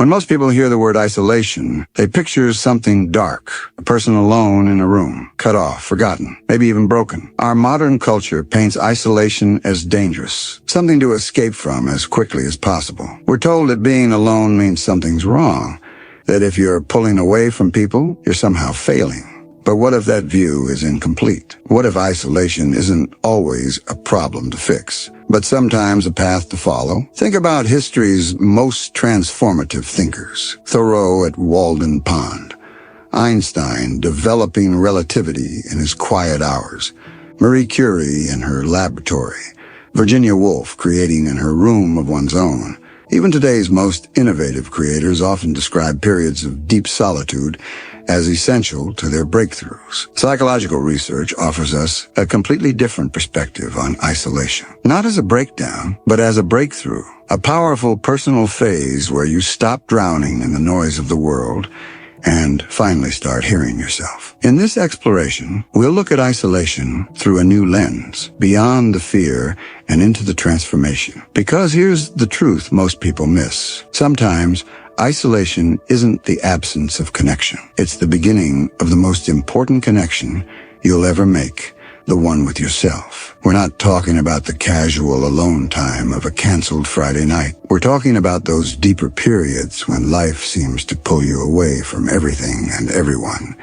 When most people hear the word isolation, they picture something dark, a person alone in a room, cut off, forgotten, maybe even broken. Our modern culture paints isolation as dangerous, something to escape from as quickly as possible. We're told that being alone means something's wrong, that if you're pulling away from people, you're somehow failing. But what if that view is incomplete? What if isolation isn't always a problem to fix, but sometimes a path to follow? Think about history's most transformative thinkers. Thoreau at Walden Pond, Einstein developing relativity in his quiet hours, Marie Curie in her laboratory, Virginia Woolf creating in her room of one's own. Even today's most innovative creators often describe periods of deep solitude as essential to their breakthroughs. Psychological research offers us a completely different perspective on isolation. Not as a breakdown, but as a breakthrough, a powerful personal phase where you stop drowning in the noise of the world and finally start hearing yourself. In this exploration, we'll look at isolation through a new lens, beyond the fear and into the transformation. Because here's the truth most people miss. Sometimes, isolation isn't the absence of connection. It's the beginning of the most important connection you'll ever make, the one with yourself. We're not talking about the casual alone time of a canceled Friday night. We're talking about those deeper periods when life seems to pull you away from everything and everyone,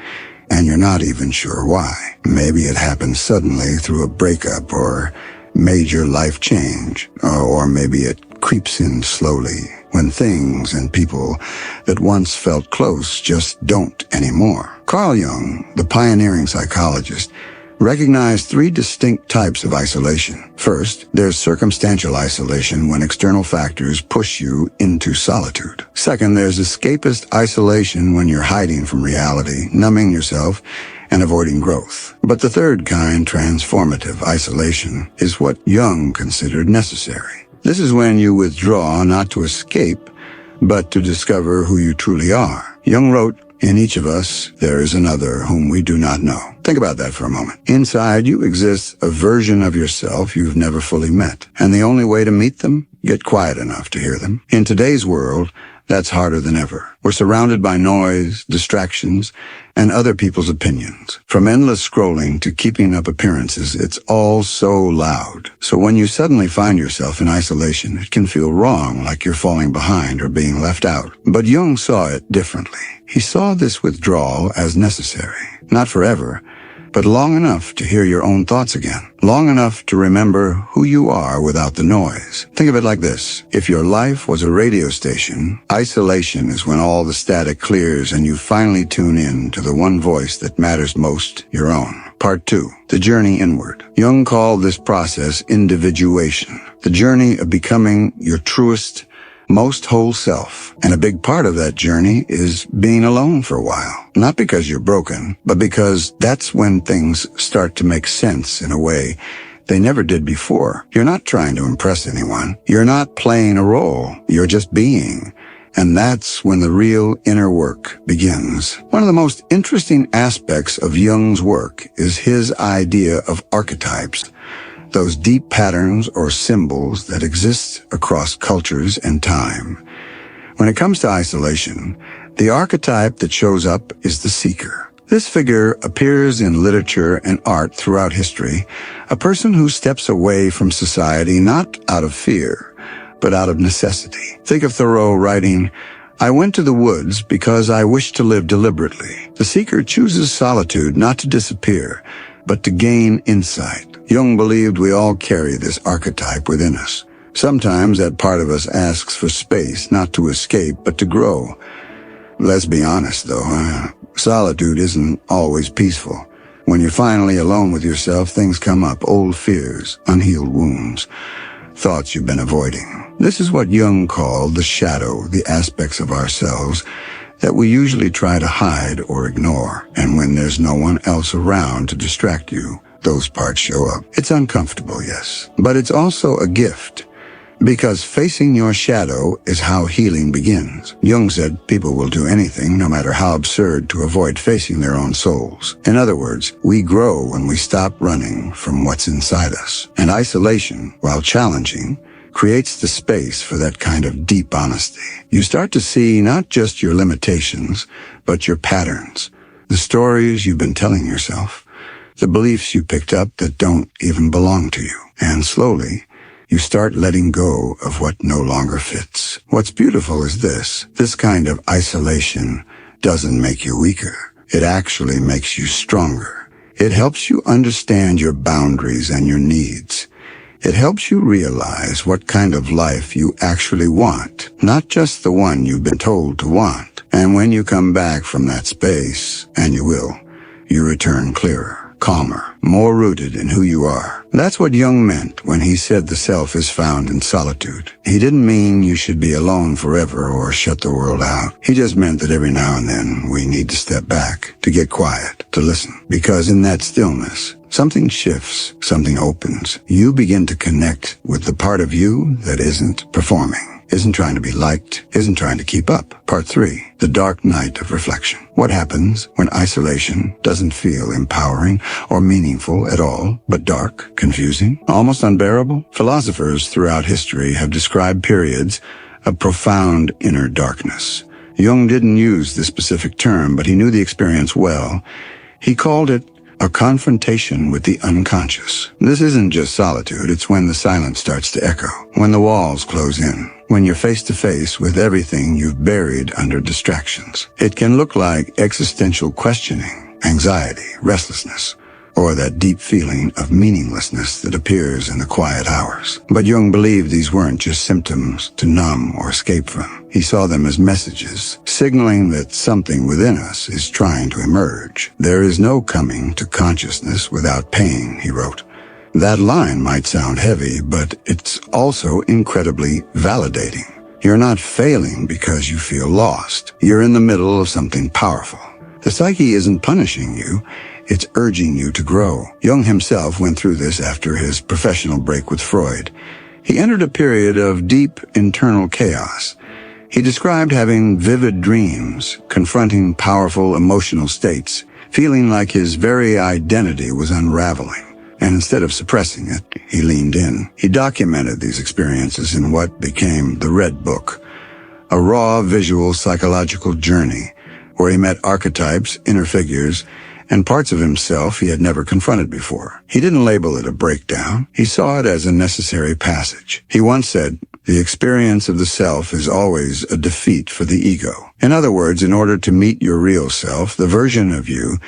and you're not even sure why. Maybe it happens suddenly through a breakup or major life change, or maybe it creeps in slowly when things and people that once felt close just don't anymore. Carl Jung, the pioneering psychologist, recognized 3 distinct types of isolation. First, there's circumstantial isolation when external factors push you into solitude. Second, there's escapist isolation when you're hiding from reality, numbing yourself, and avoiding growth. But the third kind, transformative isolation, is what Jung considered necessary. This is when you withdraw not to escape, but to discover who you truly are. Jung wrote, "In each of us, there is another whom we do not know." Think about that for a moment. Inside you exists a version of yourself you've never fully met. And the only way to meet them? Get quiet enough to hear them. In today's world, that's harder than ever. We're surrounded by noise, distractions, and other people's opinions. From endless scrolling to keeping up appearances, it's all so loud. So when you suddenly find yourself in isolation, it can feel wrong, like you're falling behind or being left out. But Jung saw it differently. He saw this withdrawal as necessary, not forever, but long enough to hear your own thoughts again, long enough to remember who you are without the noise. Think of it like this. If your life was a radio station, isolation is when all the static clears and you finally tune in to the one voice that matters most, your own. Part 2, the journey inward. Jung called this process individuation, the journey of becoming your truest, most whole self. And a big part of that journey is being alone for a while. Not because you're broken, but because that's when things start to make sense in a way they never did before. You're not trying to impress anyone. You're not playing a role. You're just being. And that's when the real inner work begins. One of the most interesting aspects of Jung's work is his idea of archetypes. Those deep patterns or symbols that exist across cultures and time. When it comes to isolation, the archetype that shows up is the seeker. This figure appears in literature and art throughout history, a person who steps away from society not out of fear, but out of necessity. Think of Thoreau writing, "I went to the woods because I wished to live deliberately." The seeker chooses solitude not to disappear, but to gain insight. Jung believed we all carry this archetype within us. Sometimes that part of us asks for space, not to escape, but to grow. Let's be honest, though, solitude isn't always peaceful. When you're finally alone with yourself, things come up, old fears, unhealed wounds, thoughts you've been avoiding. This is what Jung called the shadow, the aspects of ourselves that we usually try to hide or ignore. And when there's no one else around to distract you, those parts show up. It's uncomfortable, yes, but it's also a gift, because facing your shadow is how healing begins. Jung said people will do anything, no matter how absurd, to avoid facing their own souls. In other words, we grow when we stop running from what's inside us. And isolation, while challenging, creates the space for that kind of deep honesty. You start to see not just your limitations, but your patterns, the stories you've been telling yourself, the beliefs you picked up that don't even belong to you. And slowly, you start letting go of what no longer fits. What's beautiful is this kind of isolation doesn't make you weaker. It actually makes you stronger. It helps you understand your boundaries and your needs. It helps you realize what kind of life you actually want, not just the one you've been told to want. And when you come back from that space, and you will, you return clearer, calmer, more rooted in who you are. That's what Jung meant when he said the self is found in solitude. He didn't mean you should be alone forever or shut the world out. He just meant that every now and then we need to step back, to get quiet, to listen. Because in that stillness, something shifts, something opens. You begin to connect with the part of you that isn't performing, isn't trying to be liked, isn't trying to keep up. Part 3, the dark night of reflection. What happens when isolation doesn't feel empowering or meaningful at all, but dark, confusing, almost unbearable? Philosophers throughout history have described periods of profound inner darkness. Jung didn't use this specific term, but he knew the experience well. He called it a confrontation with the unconscious. This isn't just solitude, it's when the silence starts to echo, when the walls close in, when you're face to face with everything you've buried under distractions. It can look like existential questioning, anxiety, restlessness, or that deep feeling of meaninglessness that appears in the quiet hours. But Jung believed these weren't just symptoms to numb or escape from. He saw them as messages, signaling that something within us is trying to emerge. There is no coming to consciousness without pain, he wrote. That line might sound heavy, but it's also incredibly validating. You're not failing because you feel lost. You're in the middle of something powerful. The psyche isn't punishing you, it's urging you to grow. Jung himself went through this after his professional break with Freud. He entered a period of deep internal chaos. He described having vivid dreams, confronting powerful emotional states, feeling like his very identity was unraveling. And instead of suppressing it, he leaned in. He documented these experiences in what became the Red Book, a raw visual psychological journey where he met archetypes, inner figures, and parts of himself he had never confronted before. He didn't label it a breakdown. He saw it as a necessary passage. He once said, "The experience of the self is always a defeat for the ego." In other words, in order to meet your real self, the version of you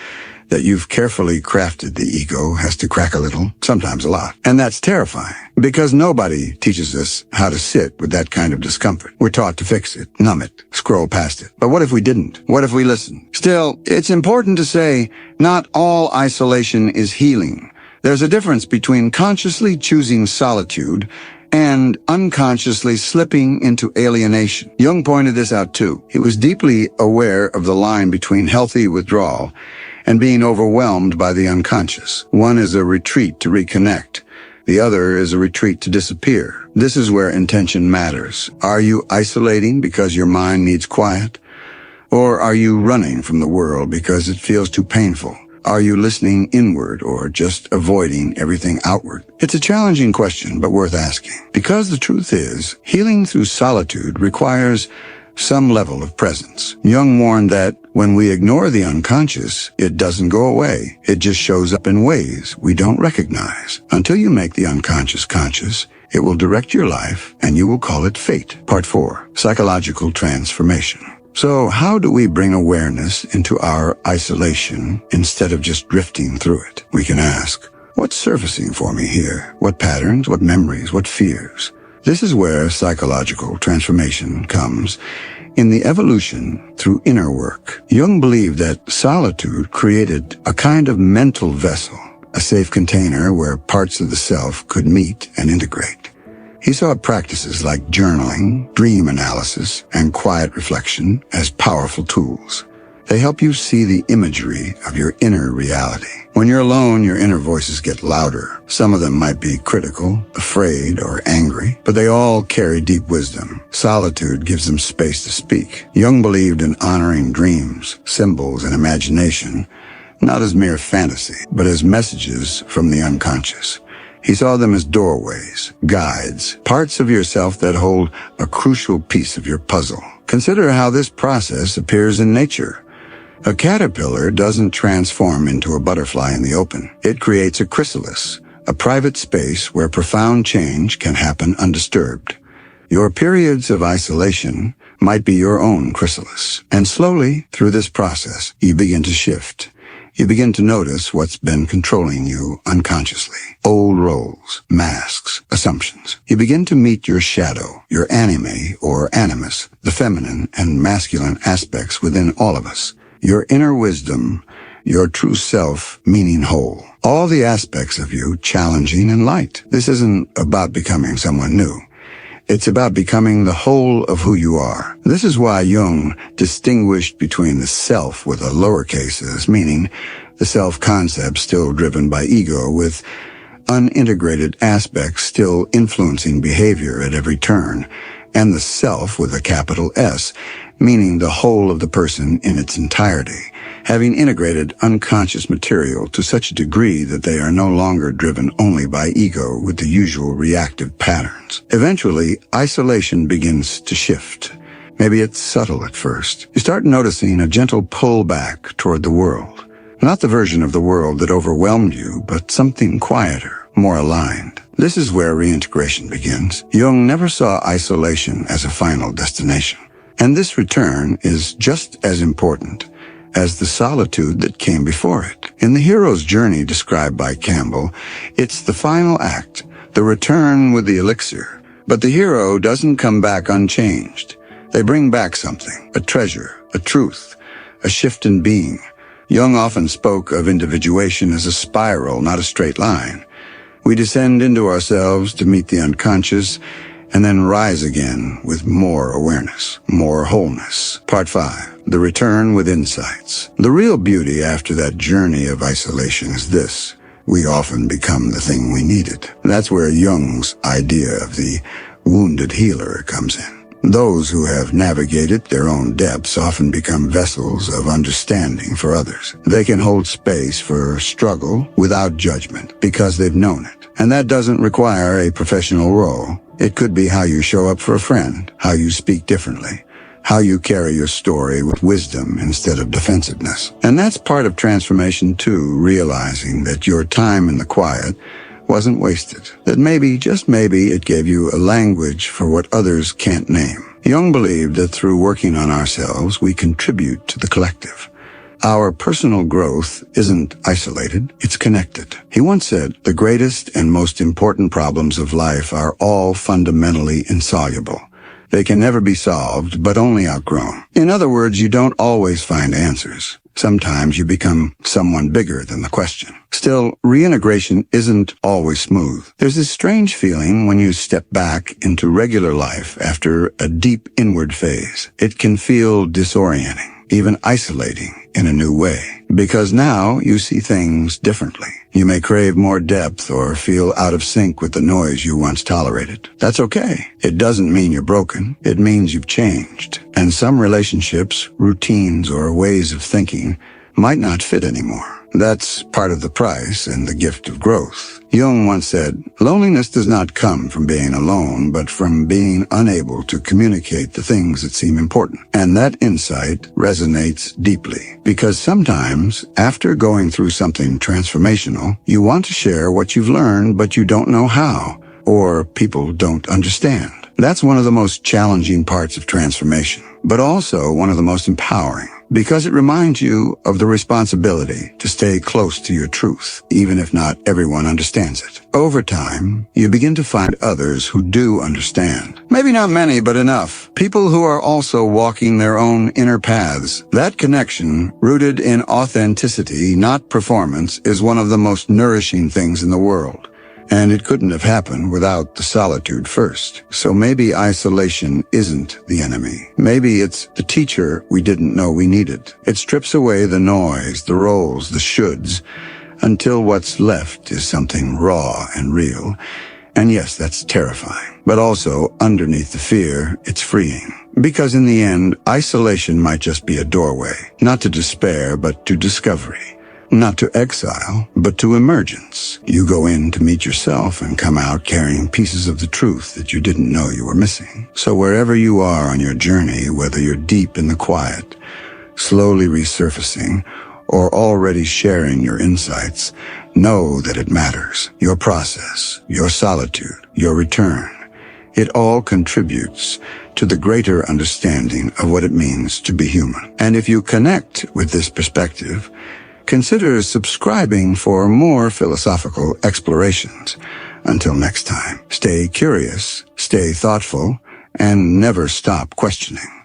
that you've carefully crafted, the ego has to crack a little, sometimes a lot. And that's terrifying, because nobody teaches us how to sit with that kind of discomfort. We're taught to fix it, numb it, scroll past it. But what if we didn't? What if we listened? Still, it's important to say, not all isolation is healing. There's a difference between consciously choosing solitude and unconsciously slipping into alienation. Jung pointed this out too. He was deeply aware of the line between healthy withdrawal and being overwhelmed by the unconscious. One is a retreat to reconnect. The other is a retreat to disappear. This is where intention matters. Are you isolating because your mind needs quiet? Or are you running from the world because it feels too painful? Are you listening inward or just avoiding everything outward? It's a challenging question, but worth asking. Because the truth is, healing through solitude requires some level of presence. Jung warned that when we ignore the unconscious, it doesn't go away. It just shows up in ways we don't recognize. Until you make the unconscious conscious, it will direct your life, and you will call it fate. Part 4, psychological transformation. So how do we bring awareness into our isolation instead of just drifting through it? We can ask, what's surfacing for me here? What patterns, what memories, what fears? This is where psychological transformation comes, in the evolution through inner work. Jung believed that solitude created a kind of mental vessel, a safe container where parts of the self could meet and integrate. He saw practices like journaling, dream analysis, and quiet reflection as powerful tools. They help you see the imagery of your inner reality. When you're alone, your inner voices get louder. Some of them might be critical, afraid, or angry, but they all carry deep wisdom. Solitude gives them space to speak. Jung believed in honoring dreams, symbols, and imagination, not as mere fantasy, but as messages from the unconscious. He saw them as doorways, guides, parts of yourself that hold a crucial piece of your puzzle. Consider how this process appears in nature. A caterpillar doesn't transform into a butterfly in the open. It creates a chrysalis, a private space where profound change can happen undisturbed. Your periods of isolation might be your own chrysalis, and slowly, through this process, you begin to shift. You begin to notice what's been controlling you unconsciously. Old roles, masks, assumptions. You begin to meet your shadow, your anime or animus, the feminine and masculine aspects within all of us. Your inner wisdom, your true self, meaning whole. All the aspects of you challenging and light. This isn't about becoming someone new. It's about becoming the whole of who you are. This is why Jung distinguished between the self with a lowercase s, meaning the self-concept still driven by ego, with unintegrated aspects still influencing behavior at every turn, and the self with a capital S, meaning the whole of the person in its entirety, having integrated unconscious material to such a degree that they are no longer driven only by ego with the usual reactive patterns. Eventually, isolation begins to shift. Maybe it's subtle at first. You start noticing a gentle pull back toward the world. Not the version of the world that overwhelmed you, but something quieter, more aligned. This is where reintegration begins. Jung never saw isolation as a final destination. And this return is just as important as the solitude that came before it. In the hero's journey described by Campbell, it's the final act, the return with the elixir. But the hero doesn't come back unchanged. They bring back something, a treasure, a truth, a shift in being. Jung often spoke of individuation as a spiral, not a straight line. We descend into ourselves to meet the unconscious, and then rise again with more awareness, more wholeness. Part 5. The return with insights. The real beauty after that journey of isolation is this. We often become the thing we needed. That's where Jung's idea of the wounded healer comes in. Those who have navigated their own depths often become vessels of understanding for others. They can hold space for struggle without judgment because they've known it. And that doesn't require a professional role. It could be how you show up for a friend, how you speak differently, how you carry your story with wisdom instead of defensiveness. And that's part of transformation too, realizing that your time in the quiet wasn't wasted. That maybe, just maybe, it gave you a language for what others can't name. Jung believed that through working on ourselves, we contribute to the collective. Our personal growth isn't isolated, it's connected. He once said, the greatest and most important problems of life are all fundamentally insoluble. They can never be solved, but only outgrown. In other words, you don't always find answers. Sometimes you become someone bigger than the question. Still, reintegration isn't always smooth. There's this strange feeling when you step back into regular life after a deep inward phase. It can feel disorienting, even isolating in a new way, because now you see things differently. You may crave more depth or feel out of sync with the noise you once tolerated. That's okay. It doesn't mean you're broken. It means you've changed. And some relationships, routines, or ways of thinking might not fit anymore. That's part of the price and the gift of growth. Jung once said, loneliness does not come from being alone, but from being unable to communicate the things that seem important. And that insight resonates deeply, because sometimes, after going through something transformational, you want to share what you've learned, but you don't know how, or people don't understand. That's one of the most challenging parts of transformation, but also one of the most empowering, because it reminds you of the responsibility to stay close to your truth, even if not everyone understands it. Over time, you begin to find others who do understand. Maybe not many, but enough. People who are also walking their own inner paths. That connection, rooted in authenticity, not performance, is one of the most nourishing things in the world. And it couldn't have happened without the solitude first. So maybe isolation isn't the enemy. Maybe it's the teacher we didn't know we needed. It strips away the noise, the roles, the shoulds, until what's left is something raw and real. And yes, that's terrifying. But also, underneath the fear, it's freeing. Because in the end, isolation might just be a doorway, not to despair, but to discovery. Not to exile, but to emergence. You go in to meet yourself and come out carrying pieces of the truth that you didn't know you were missing. So wherever you are on your journey, whether you're deep in the quiet, slowly resurfacing, or already sharing your insights, know that it matters. Your process, your solitude, your return. It all contributes to the greater understanding of what it means to be human. And if you connect with this perspective, consider subscribing for more philosophical explorations. Until next time, stay curious, stay thoughtful, and never stop questioning.